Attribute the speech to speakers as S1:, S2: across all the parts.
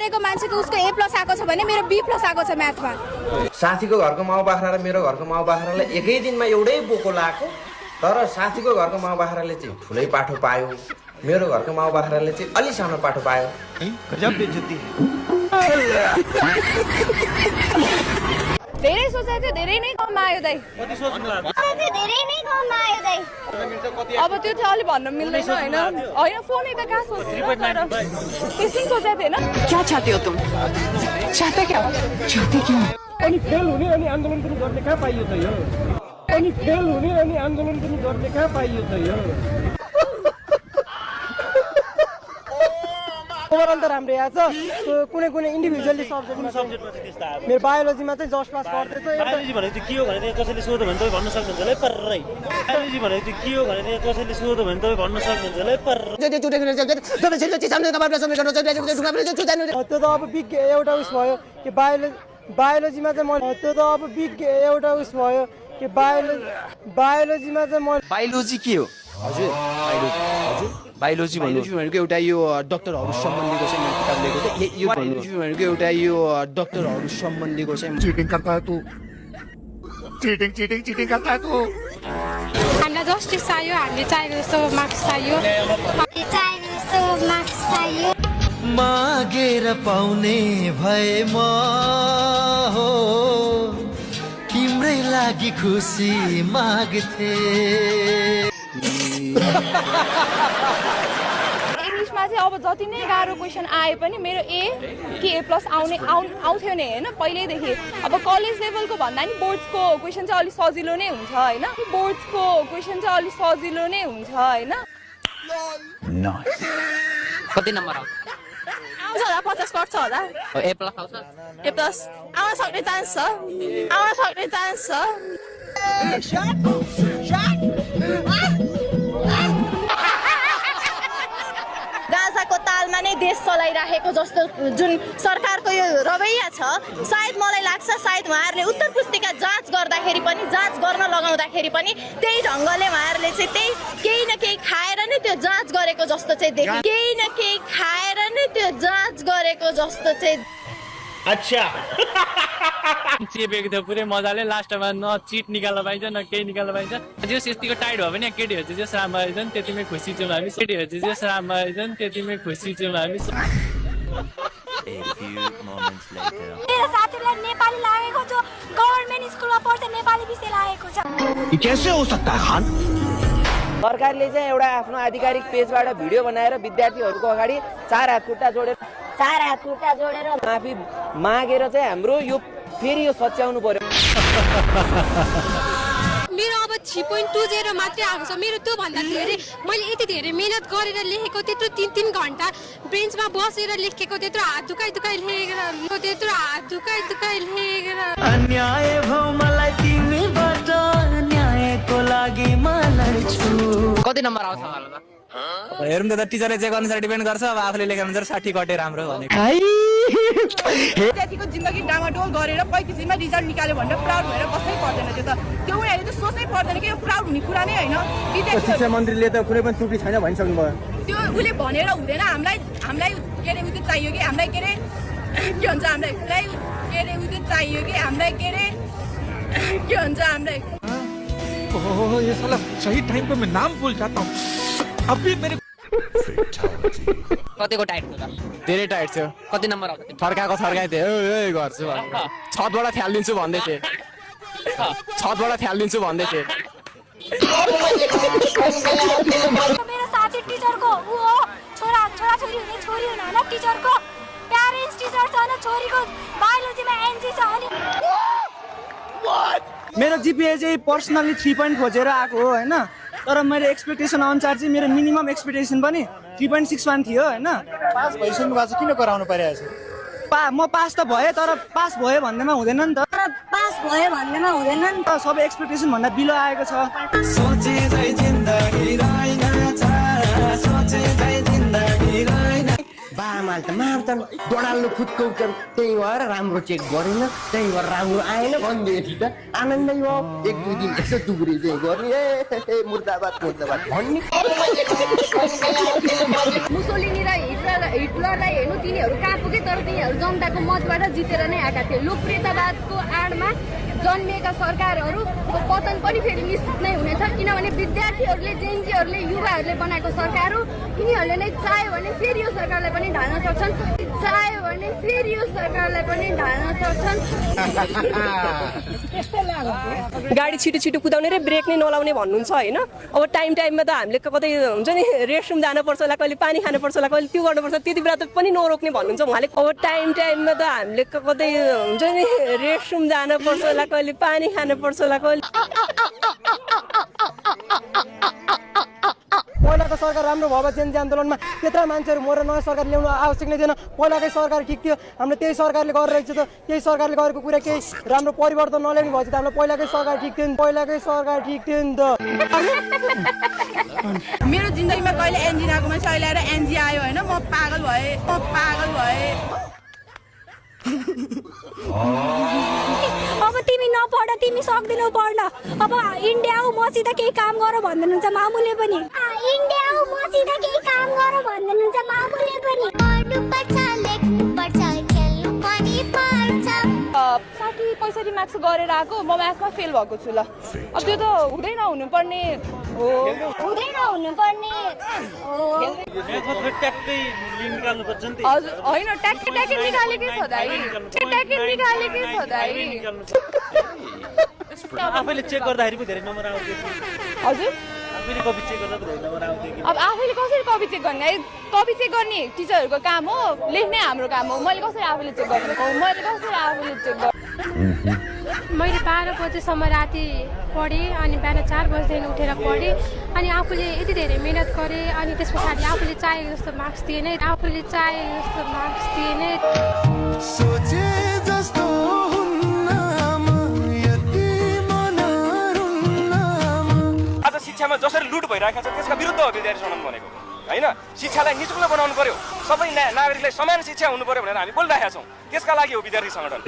S1: गरेको मान्छेको उसको A+ आएको छ भने मेरो B+ आएको छ म्याथमा।
S2: साथीको घरको माउ बाख्रा र मेरो घरको माउ बाख्रालाई एकै दिनमा एउटै बोको लाग्यो, तर साथीको घरको माउ बाख्राले चाहिँ ठुलै पाठो पायो, मेरो घरको माउ बाख्राले चाहिँ अलि सानो पाठो पायो।
S3: गजब बेइज्जती।
S1: धेरै सोचे थियो, धेरै नै कम आयो दाइ।
S3: कति सोच्नु लाग्यो?
S1: धेरै नै कम आयो दाइ। अब त्यो चाहिँ अलि भन्न मिल्दैन हैन। हैन फोन त कहाँ सोच्नु? त्यसै सोचे थिएन।
S4: क्या चाहते हो तुम? चाहते क्या? चाहते क्या?
S5: अनि फेल हुने अनि आन्दोलन पनि गर्ने कहाँ पाइयो त यो? अनि फेल हुने अनि आन्दोलन पनि गर्ने कहाँ पाइयो त यो? ओभरअल त राम्रै आछ। कुनै कुनै इन्डिभिजुअली सब्जेक्टमा मेरो बायोलोजीमा चाहिँ जस्ट पास गर्दै छ।
S3: बायोलोजी भनेको चाहिँ के हो भने कसैले सोध्यो भने तपाईँ भन्न सक्नुहुन्छ होला है पर्रै। बायोलोजी भनेको चाहिँ के हो भने कसैले सोध्यो भने तपाईँ भन्न सक्नुहुन्छ होला है पर्रै।
S5: त्यो त अब बिग एउटा उस भयो कि बायोलोजीमा चाहिँ म त्यो त अब बिग एउटा उस भयो कि बायोलोजीमा चाहिँ म
S6: बायोलोजी के हो? हजुर बायोलोजी भनेको एउटा यो डक्टरहरू सम्बन्धीको चाहिँ मैले किताब लेखेको थिएँ। यो बायोलोजी भनेको एउटा यो डक्टरहरू सम्बन्धीको चाहिँ
S7: चीटिंग करता है तू, चीटिंग करता है तू।
S1: हामीलाई जस्टिस चाहियो, हामीले चाहेको जस्तो मार्क्स चाहियो।
S8: मागेर पाउने भए म हो तिम्रै लागि खुसी माग्थे।
S1: इङ्ग्लिसमा चाहिँ अब जति नै गाह्रो क्वेसन आए पनि मेरो A कि A+ आउँथ्यो नि हैन पहिल्यैदेखि। अब कलेज लेभलको भन्दा नि बोर्ड्सको क्वेसन चाहिँ अलिक सजिलो नै हुन्छ हैन। बोर्ड्सको क्वेसन चाहिँ अलिक सजिलो नै हुन्छ हैन।
S4: कति नम्बर आउँछ?
S1: आउँछ होला 50 पर्छ होला।
S4: A+ आउँछ?
S1: A+ आउन सक्ने चान्स छ। गाजाको तालमा नै देश चलाइराखेको जस्तो जुन सरकारको यो रवैया छ, सायद मलाई लाग्छ सायद उहाँहरूले उत्तर पुस्तिका जाँच गर्दाखेरि पनि जाँच गर्न लगाउँदाखेरि पनि त्यही ढङ्गले उहाँहरूले चाहिँ त्यही केही न केही खाएर नै त्यो जाँच गरेको जस्तो चाहिँ देखियो। केही न केही खाएर नै त्यो जाँच गरेको जस्तो चाहिँ।
S3: अच्छा
S9: चेपेको थियो पुरै मजाले। लास्टमा न चिट निकाल्न पाइन्छ न केही निकाल्न पाइन्छ। जस यतिको टाइट भयो भने केटीहरू चाहिँ जस राम्रो आइजन् त्यतिमै खुसी छौँ हामी। केटीहरू चाहिँ जस राम्रो आइजन् त्यतिमै खुसी छौँ हामी।
S1: मेरो साथीलाई नेपाली लागेको छ, गभर्नमेन्ट स्कुलमा पढ्छ, नेपाली विषय लागेको छ।
S8: कैसे हो सकता है खान?
S2: सरकारले चाहिँ एउटा आफ्नो आधिकारिक पेजबाट भिडियो बनाएर विद्यार्थीहरूको अगाडि चार हात खुट्टा जोडेर माफी मागेर चाहिँ हाम्रो यो फेरि यो सच्याउनु पर्यो।
S1: मेरो अब 3.20 मात्रै आएको छ। मेरो त्यो भन्दा धेरै मैले यति धेरै मेहनत गरेर लेखेको, त्यत्रो 3 घण्टा बेन्चमा बसेर लेखेको, त्यत्रो हात दुखाइ लेखेर
S8: अन्याय भौ मलाई तिमीबाट, न्यायको लागि मलाई छु।
S4: कति नम्बर आउँछ होला?
S9: हेरौँ त टिचरले चेक अनुसार डिपेन्ड गर्छ। अब आफूले लेखेर हुन्छ 60 कटे राम्रो भनेको।
S1: विद्यार्थीको जिन्दगी डामाडोल गरेर 35 मा रिजल्ट निकाल्यो भनेर प्राउड भएर बस्नै पर्दैन। त्यो उनीहरूले त सोच्नै पर्दैन कि यो प्राउड हुने कुरा नै होइन।
S5: शिक्षा मन्त्रीले त कुनै पनि त्रुटि छैन भनिसक्नु भयो।
S1: त्यो उसले भनेर हुँदैन। हामीलाई के अरे उयो चाहियो कि हामीलाई के अरे के हुन्छ हामीलाई के अरे उयो चाहियो कि हामीलाई के अरे के हुन्छ हामीलाई।
S7: ओह ये साला सही टाइम पे मैं नाम भूल जाता हूँ। अभी मेरे
S4: कतिको टाइट थियो?
S9: धेरै टाइट थियो।
S4: कति नम्बर आउँछ?
S9: थर्काएको थर्काइ थिएँ गर्छु भन्दै छतबाट फ्यालिदिन्छु भन्दै थिएँ।
S1: मेरो साथी टिचरको ऊ हो, छोरी हुने छोरी हुन हैन, टिचरको प्यारेन्ट्स टिचर छ हैन, छोरीको बायोलोजीमा एनजी छ अनि
S5: मेरो जीपीए चाहिँ पर्सनली 3 पोइन्ट खोजेर आएको हो हैन। तर मेरो एक्सपेक्टेसन अनुसार चाहिँ मेरो मिनिमम एक्सपेक्टेसन पनि 3.61 थियो हैन।
S3: पास भइसक्नु भएको छ, किन कराउनु परिरहेछ?
S5: म पास त भएँ, तर पास भयो भन्दैमा हुँदैन नि त। सबै एक्सपेक्टेसन भन्दा बिलो आएको छ।
S8: बा
S10: आमाले त मार्छन् डडाल्नु फुत्काउँछन् त्यही भएर राम्रो चेक गरेन त्यही भएर राम्रो आएन भनिदिएपछि त आनन्दै भयो 1-2 दिन यसो टुक्री चाहिँ गर्ने ए मुर्दाबाद भन्ने
S1: मुसोलिनी र हिटलरलाई हेर्नु तिनीहरू कहाँ पुगे तर तिनीहरू जनताको मतबाट जितेर नै आएका थिए लोकप्रियतावादको आडमा जन्मिएका सरकारहरूको पतन पनि फेरि निश्चित नै हुनेछ किनभने विद्यार्थीहरूले जेएनजीहरूले युवाहरूले बनाएको सरकार हो यिनीहरूले नै चाह्यो भने फेरि यो सरकारलाई पनि ढाल्न सक्छन्
S11: गाडी छिटो छिटो कुदाउने र ब्रेक नै नलाउने भन्नुहुन्छ होइन अब टाइममा त हामीले कतै हुन्छ नि रेस्टरुम जानुपर्छ होला कहिले पानी खानुपर्छ होला कहिले त्यो गर्नुपर्छ त्यति बेला त पनि नरोक्ने भन्नुहुन्छ उहाँले अब टाइममा त हामीले कतै हुन्छ नि रेस्टरुम जानुपर्छ होला कहिले पानी खानुपर्छ होला कहिले
S5: पहिलाको सरकार राम्रो भयो जेएनजी आन्दोलनमा त्यत्रा मान्छेहरू मरेर नयाँ सरकार ल्याउनु आवश्यक नै थिएन पहिलाकै सरकार ठिक थियो हाम्रो त्यही सरकारले गरिरहेको छ त त्यही सरकारले गरेको कुरा केही राम्रो परिवर्तन नल्याउने भएपछि त हाम्रो पहिलाकै सरकार ठिक थियो नि त
S11: मेरो जिन्दगीमा कहिले एन्जिन आएको मान्छे अहिले आएर एनजी आयो होइन म पागल भए
S1: अब तिमी नपढ तिमी सक्दैनौ पढ्न अब इन्डिया आऊ मसित केही काम गर भन्नुहुन्छ मामुले पनि इन्डिया आऊ मसित केही काम गर भन्नुहुन्छ मामुले पनि पढ्नु पर्छ लेख्नु पर्छ खेल्नु पनि पर्छ
S11: 60-65 मार्क्स गरेर आएको म म्याथमा फेल भएको छु ल अब त्यो त हुँदैन हुनुपर्ने हो
S3: ट्याक्कै लिङ्क निकाल्नुपर्छ नि
S11: हजुर होइन ट्याक्कै निकालेकै छ दाइ
S3: आफैले चेक गर्दाखेरि पो धेरै नम्बर आउँथ्यो
S11: हजुर
S3: आफैले कपी चेक गर्दा पो धेरै नम्बर आउँथ्यो
S11: अब आफैले कसरी कपी चेक गर्ने कपी चेक गर्ने टिचरहरूको काम हो लेख्ने हाम्रो काम हो मैले कसरी आफैले चेक गर्ने
S1: मैले 12 बजेसम्म राति पढेँ अनि बिहान 4 बजेदेखि उठेर पढेँ अनि आफूले यति धेरै मेहनत गरेँ अनि त्यस पछाडि आफूले चाहेको जस्तो मार्क्स दिएन
S8: सोचे जस्तो
S12: आज शिक्षामा जसरी लुट भइरहेका छ त्यसका विरुद्ध हो विद्यार्थी सङ्गठन भनेको होइन शिक्षालाई निशुल्क बनाउनु पर्यो सबै नागरिकलाई समान शिक्षा हुनु पर्यो भनेर हामी बोलिरहेका छौँ त्यसका लागि हो विद्यार्थी सङ्गठन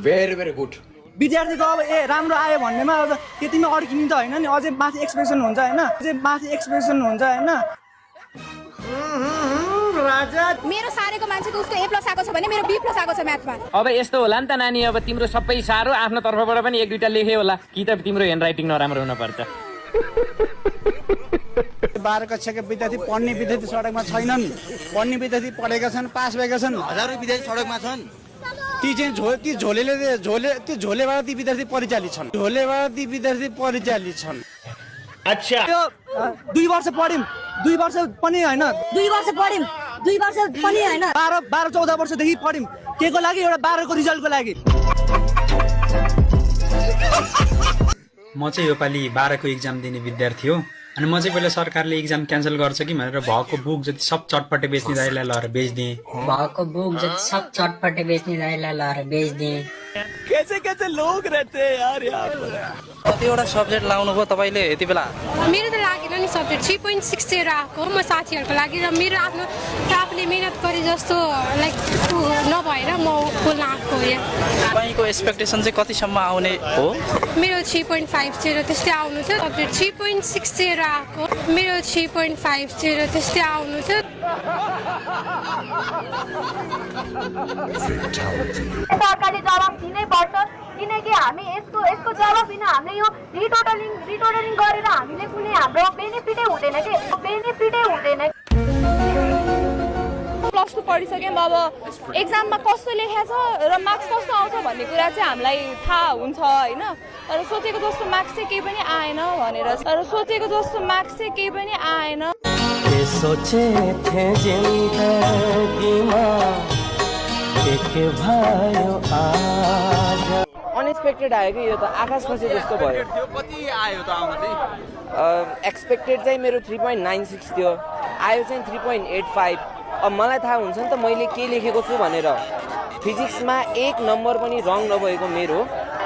S10: भेरी गुड
S5: विद्यार्थीको अब राम्रो आयो भन्नेमा अब त्यतिमा अड्किने त होइन नि अझै माथि एक्सपेक्टेसन हुन्छ होइन राजा
S1: मेरो सारेको मान्छेको उसको A+ आएको छ भने मेरो B+ आएको छ म्याथमा
S9: अब यस्तो होला नि त नानी अब तिम्रो सबै साह्रो आफ्नो तर्फबाट पनि 1-2टा लेखे होला कि त तिम्रो ह्यान्डराइटिङ नराम्रो हुन पर्छ
S6: 12 कक्षाका विद्यार्थी पढ्ने विद्यार्थी सडकमा छैनन् पढ्ने विद्यार्थी पढेका छन् पास भएका छन् हजारौं विद्यार्थी सडकमा छन् ती चाहिँ झोलेबाट ती विद्यार्थी परिचालित छन्
S5: अच्छा 2 वर्ष पढ्यौँ 2 वर्ष पनि होइन 12-14 वर्षदेखि पढ्यौँ के को लागि एउटा 12 को रिजल्टको लागि
S13: म चाहिँ योपालि 12 को इक्जाम दिने विद्यार्थी हो अनि म चाहिँ पहिला सरकारले इक्जाम क्यान्सल गर्छ कि भनेर भएको बुक जति सब चटपटे बेच्ने दाइलाई लएर बेच्दिएँ
S5: कैसे लोग रहते हैं यार यहाँ पर
S9: कतिवटा सब्जेक्ट लाउनु भयो तपाईले यति बेला
S1: मेरो त लागेन नि सब्जेक्ट 3.60 आएको म साथीहरूको लागि र मेरो आफ्नो आफूले मेहनत गरे जस्तो लाइक नभएर म बोल्न आएको हो
S9: तपाईको एक्सपेक्टेसन चाहिँ कतिसम्म आउने हो
S1: मेरो 3.50 त्यस्तै आउनु छ सब्जेक्ट 3.60 आएको मेरो 3.50 त्यस्तै आउनु छ सरकारले जवाब दिनै पर्छ किनकि हामी यसको जवाब बिना हामीले यो रिटोटलिङ गरेर हामीले कुनै हाम्रो बेनिफिटै हुँदैन
S11: +2 पढिसक्यौँ अब एक्जाममा कस्तो लेखेको छ र मार्क्स कस्तो आउँछ भन्ने कुरा चाहिँ हामीलाई थाहा हुन्छ होइन तर सोचेको जस्तो मार्क्स चाहिँ केही पनि आएन
S8: सोचे थे जिंदगीमा एक भयो आज
S2: अनएक्सपेक्टेड आयो कि यो त आकाश खसे जस्तो भयो
S6: कति आयो त आउन चाहिँ
S2: एक्सपेक्टेड चाहिँ मेरो 3.96 थियो आयो चाहिँ 3.85 अब मलाई थाहा हुन्छ नि त मैले के लेखेको छु भनेर फिजिक्समा 1 नम्बर पनि रङ नभएको मेरो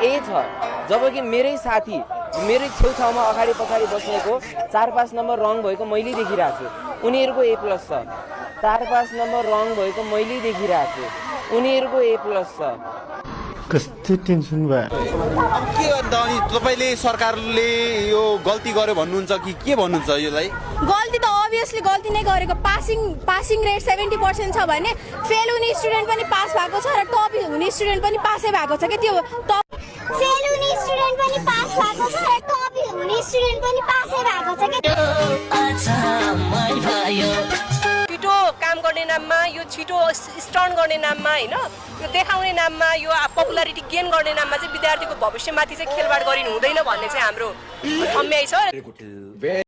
S2: ए छ जबकि मेरै साथी मेरै छेउछाउमा अगाडि पछाडि बस्नेको 4-5 नम्बर रङ भएको मैले देखिरहेको छु उनीहरूको A+ छ 4-5 नम्बर रङ भएको मैले देखिरहेको छु। उनीहरूको A+ छ।
S10: कस्तो टेन्सन भयो
S6: के अन्त अनि तपाईँले सरकारले यो गल्ती गर्यो भन्नुहुन्छ कि के भन्नुहुन्छ यसलाई?
S1: गल्ती त अभियसली गल्ती नै गरेको। पासिङ रेट 70% छ भने फेल हुने स्टुडेन्ट पनि पास भएको छ र टप हुने स्टुडेन्ट पनि पासै भएको छ कि त्यो टप फेल हुने स्टुडेन्ट पनि पास भएको छ र टप हुने स्टुडेन्ट पनि पासै भएको छ कि
S11: छिटो काम गर्ने नाममा यो छिटो स्टर्न गर्ने नाममा होइन यो देखाउने नाममा यो पपुलारिटी गेन गर्ने नाममा चाहिँ विद्यार्थीको भविष्यमाथि चाहिँ खेलबाड गरिनु हुँदैन भन्ने चाहिँ हाम्रो ठम्याइ छ।